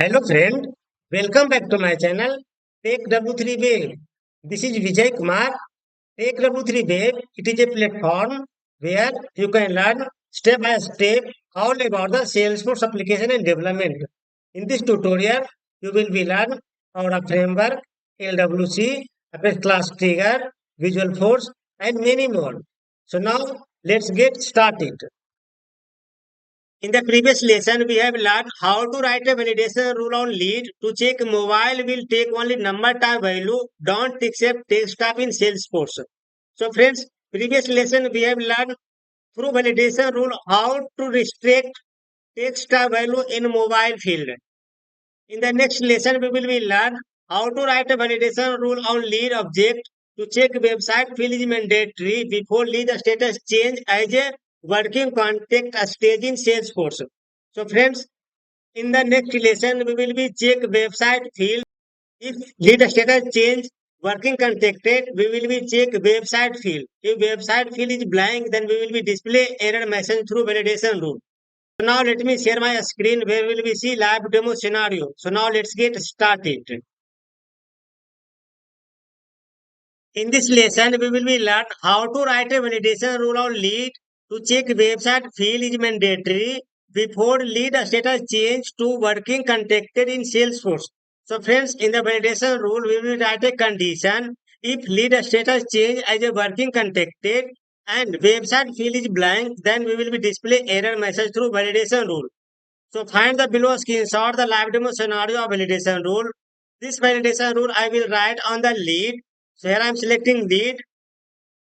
Hello friend, welcome back to my channel Take W3 Wave. This is Vijay Kumar. Take W3 Wave, it is a platform where you can learn step by step all about the Salesforce application and development. In this tutorial, you will be learn our framework, LWC, Apex Class Trigger, Visual Force, and many more. So now let's get started. In the previous lesson, we have learned how to write a validation rule on lead to check mobile will take only number type value, don't accept text type in Salesforce. So friends, previous lesson we have learned through validation rule how to restrict text type value in mobile field. In the next lesson, we will be learn how to write a validation rule on lead object to check website field is mandatory before lead status change as a working contact stage in Salesforce. So friends, in the next lesson, we will be check website field. If lead status change working contacted, we will be check website field. If website field is blank, then we will be display error message through validation rule. So now let me share my screen where will we see live demo scenario. So now let's get started. In this lesson, we will be learn how to write a validation rule on lead to check website field is mandatory before lead status change to working contacted in Salesforce. So friends, in the validation rule, we will write a condition if lead status change as a working contacted and website field is blank, then we will be display error message through validation rule. So find the below screenshot the live demo scenario of validation rule. This validation rule I will write on the lead. So here I am selecting lead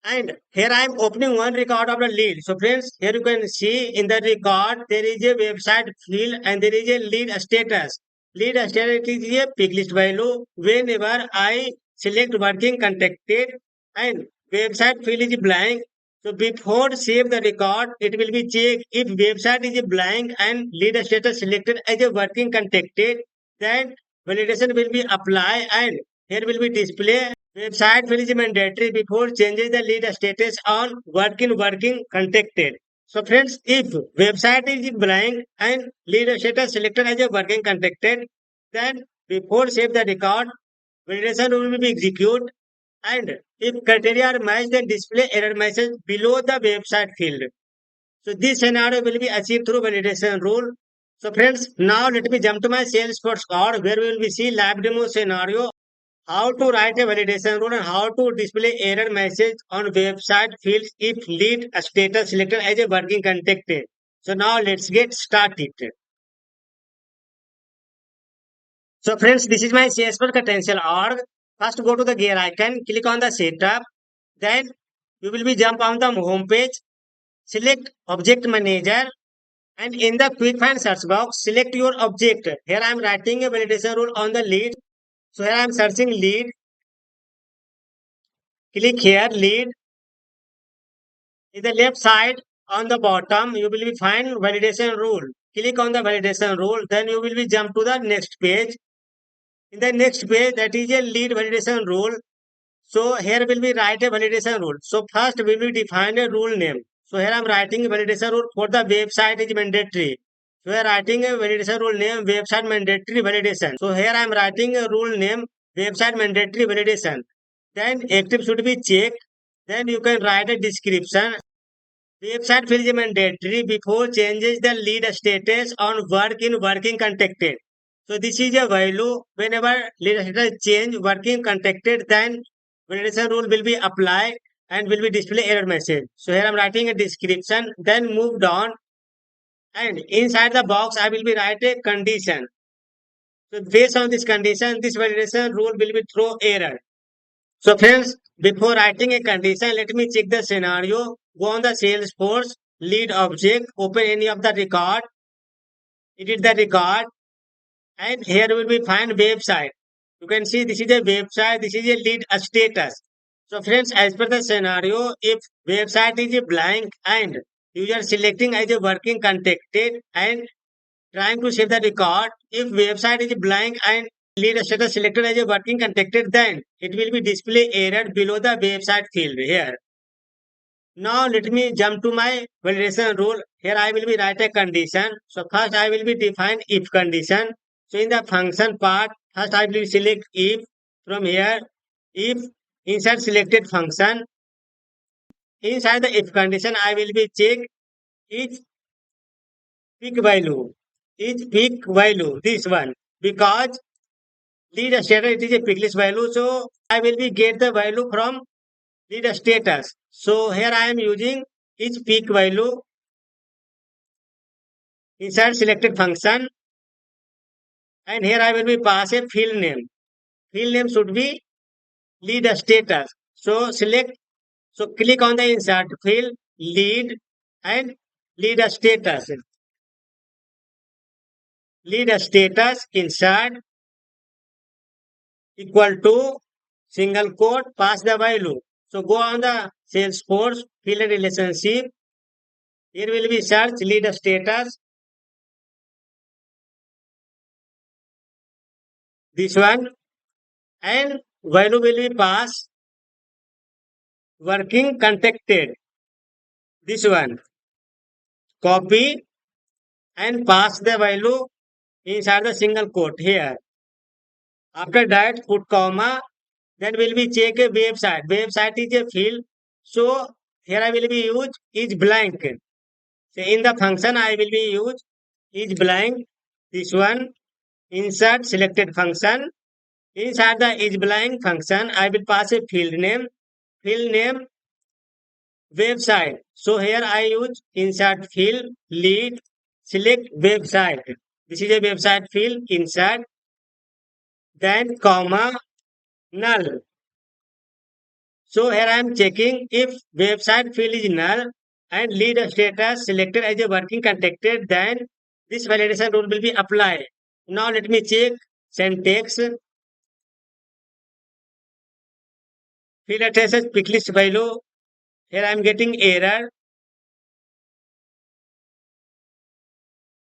and here I am opening one record of the lead. So friends, here you can see in the record there is a website field and there is a lead status. Lead status is a pick list value. Whenever I select working contacted and website field is blank, so before save the record, it will be checked if website is blank and lead status selected as a working contacted, then validation will be applied and here will be display website field is mandatory before changes the lead status on working contacted. So friends, if website is blank and lead status selected as a working contacted, then before save the record, validation will be executed and if criteria are matched, then display error message below the website field. So this scenario will be achieved through validation rule. So friends, now let me jump to my Salesforce code where we will be see lab demo scenario, how to write a validation rule and how to display error message on website fields if lead status selected as a working contacted. So now let's get started. So friends, this is my Salesforce potential org. First go to the gear icon, click on the setup. Then you will be jump on the home page, select object manager and in the quick find search box, select your object. Here I am writing a validation rule on the lead. So here I am searching lead. Click here lead. In the left side on the bottom, you will be find validation rule. Click on the validation rule. Then you will be jump to the next page. In the next page, that is a lead validation rule. So here will be write a validation rule. So first we will define a rule name. So here I am writing a validation rule for the website is mandatory. So here writing a validation rule name website mandatory validation. So here I am writing a rule name website mandatory validation. Then active should be checked. Then you can write a description. Website field is mandatory before changes the lead status on working contacted. So this is a value whenever lead status change working contacted, then validation rule will be applied and will be display error message. So here I'm writing a description, then moved on and inside the box I will be write a condition. So based on this condition, this validation rule will be throw error. So friends, before writing a condition, let me check the scenario. Go on the Salesforce, lead object, open any of the record, edit the record, and here will be find website. You can see this is a website, this is a lead status. So friends, as per the scenario, if website is blank and user selecting as a working contacted and trying to save the record, if website is blank and lead status selected as a working contacted, then it will be display error below the website field here. Now let me jump to my validation rule. Here I will be write a condition. So first I will be define if condition. So in the function part, first I will select if from here. If inside selected function, inside the if condition, I will be check each peak value. Each peak value, this one. Because lead status it is a picklist value. So I will be get the value from lead status. So here I am using each peak value inside selected function. And here I will be pass a field name. Field name should be lead status. So select, so click on the insert field, lead and lead status. Lead status insert equal to single quote, pass the value. So go on the Salesforce field relationship. Here will be search lead status. This one and value will be pass working contacted. This one copy and pass the value inside the single quote here. After that put comma, then will be check a website. Website is a field. So here I will be use is blank. So in the function I will be use is blank. This one insert selected function. Inside the is blank function I will pass a field name. Field name website. So here I use insert field lead select website. This is a website field insert. Then comma null. So here I am checking if website field is null and lead status selected as a working contacted, then this validation rule will be applied. Now let me check syntax. Field address as picklist value. Here I am getting error.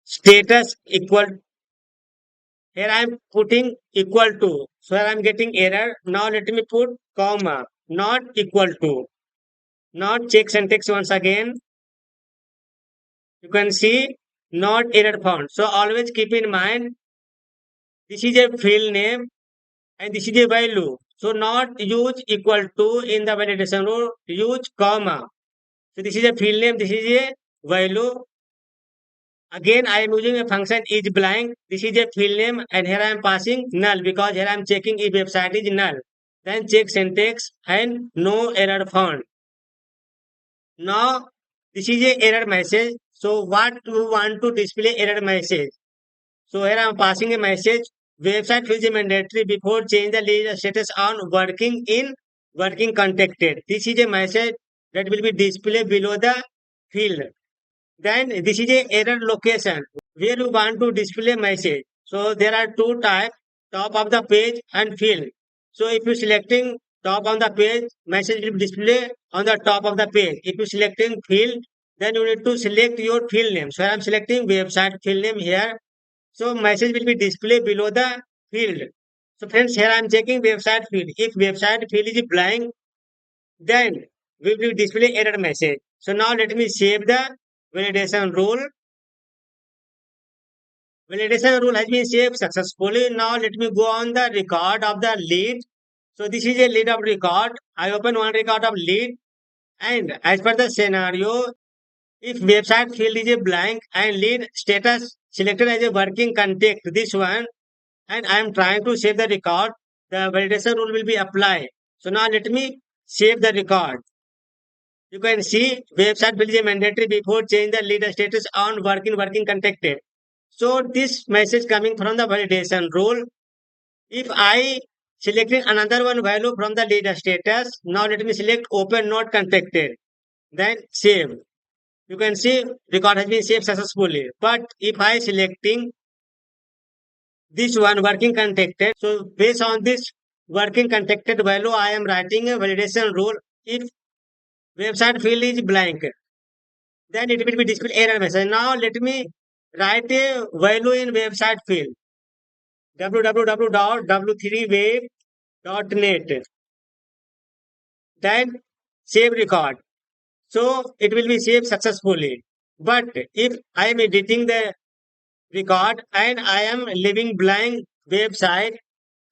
Status equal. Here I am putting equal to. So here I am getting error. Now let me put comma not equal to. Now check syntax once again. You can see not error found. So always keep in mind this is a field name and this is a value. So not use equal to in the validation rule, use comma. So this is a field name, this is a value. Again, I am using a function is blank. This is a field name and here I am passing null because here I am checking if website is null. Then check syntax and no error found. Now this is a error message. So what you want to display error message? So here I am passing a message. Website field is mandatory before change the lead status on working in working contacted. This is a message that will be displayed below the field. Then this is a error location where you want to display message. So there are two types, top of the page and field. So if you selecting top on the page, message will display on the top of the page. If you selecting field, then you need to select your field name. So I am selecting website field name here. So message will be displayed below the field. So friends, here I am checking website field. If website field is blank, then we will display error message. So now let me save the validation rule. Validation rule has been saved successfully. Now let me go on the record of the lead. So this is a lead of record. I open one record of lead and as per the scenario, if website field is a blank and lead status selected as a working contact, this one, and I am trying to save the record, the validation rule will be applied. So now let me save the record. You can see website field is a mandatory before change the lead status on working contacted. So this message coming from the validation rule. If I selecting another one value from the lead status, now let me select open not contacted. Then save. You can see record has been saved successfully. But if I selecting this one working contacted, so based on this working contacted value, I am writing a validation rule. If website field is blank, then it will be display error message. Now let me write a value in website field www.w3web.net. Then save record. So it will be saved successfully. But if I am editing the record and I am leaving blank website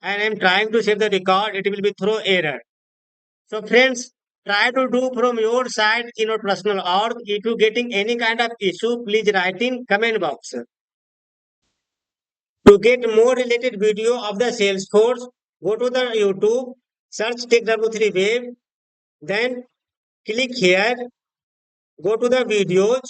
and I am trying to save the record, it will be throw error. So friends, try to do from your side in your personal org. If you getting any kind of issue, please write in comment box. To get more related video of the Salesforce, go to the YouTube, search TechW3 Web, then click here, go to the videos,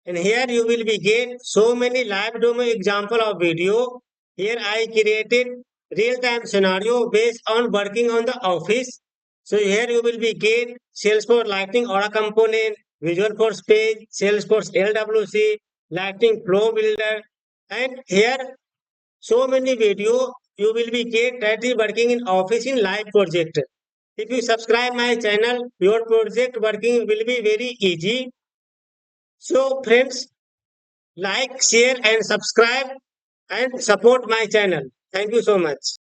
and here you will be get so many live demo example of video. Here I created real-time scenario based on working on the office. So here you will be get Salesforce Lightning Aura component, Visual Force page, Salesforce LWC, Lightning Flow Builder, and here so many video you will be get that is working in office in live project. If you subscribe my channel, your project working will be very easy. So friends, like, share and subscribe and support my channel. Thank you so much.